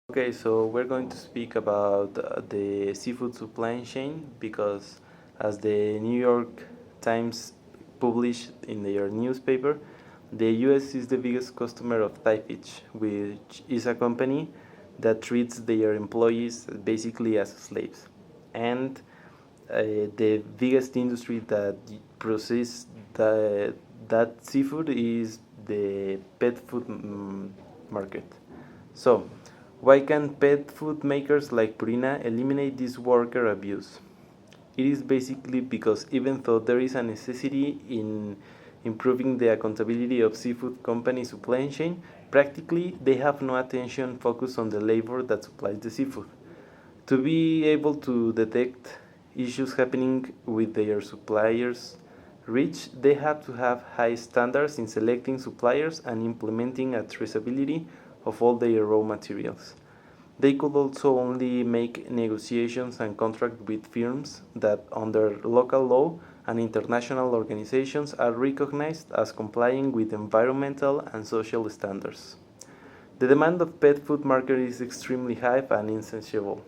Okay, so we're going to speak about the seafood supply chain because, as the New York Times published in their newspaper, the US is the biggest customer of Thai Fish, which is a company that treats their employees basically as slaves. And the biggest industry that processes that seafood is the pet food market. So, why can pet food makers like Purina eliminate this worker abuse? It is basically because even though there is a necessity in improving the accountability of seafood company supply chain, practically they have no attention focused on the labor that supplies the seafood. To be able to detect issues happening with their suppliers reach, they have to have high standards in selecting suppliers and implementing a traceability of all their raw materials. They could also only make negotiations and contract with firms that, under local law and international organizations, are recognized as complying with environmental and social standards. The demand of pet food market is extremely high and insatiable.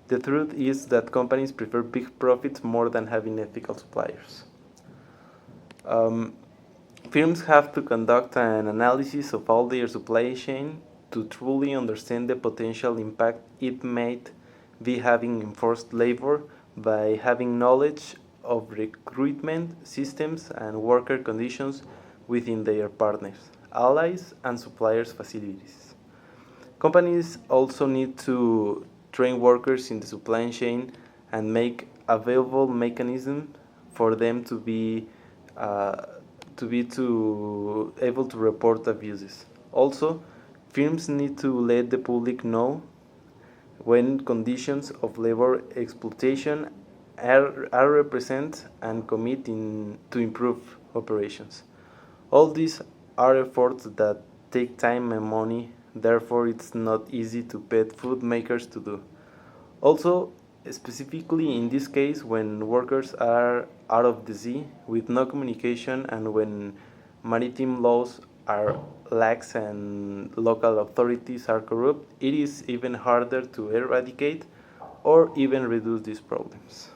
The truth is that companies prefer big profits more than having ethical suppliers. Um, Firms have to conduct an analysis of all their supply chain to truly understand the potential impact it might be having in forced labor by having knowledge of recruitment systems and worker conditions within their partners, allies, and suppliers' facilities. Companies also need to train workers in the supply chain and make available mechanisms for them uh, to able to report abuses. Also, firms need to let the public know when conditions of labor exploitation are represent and commit to improve operations. All these are efforts that take time and money, therefore it's not easy to pet food makers to do. Also, specifically in this case, when workers are out of the sea with no communication and when maritime laws are lax and local authorities are corrupt, it is even harder to eradicate or even reduce these problems.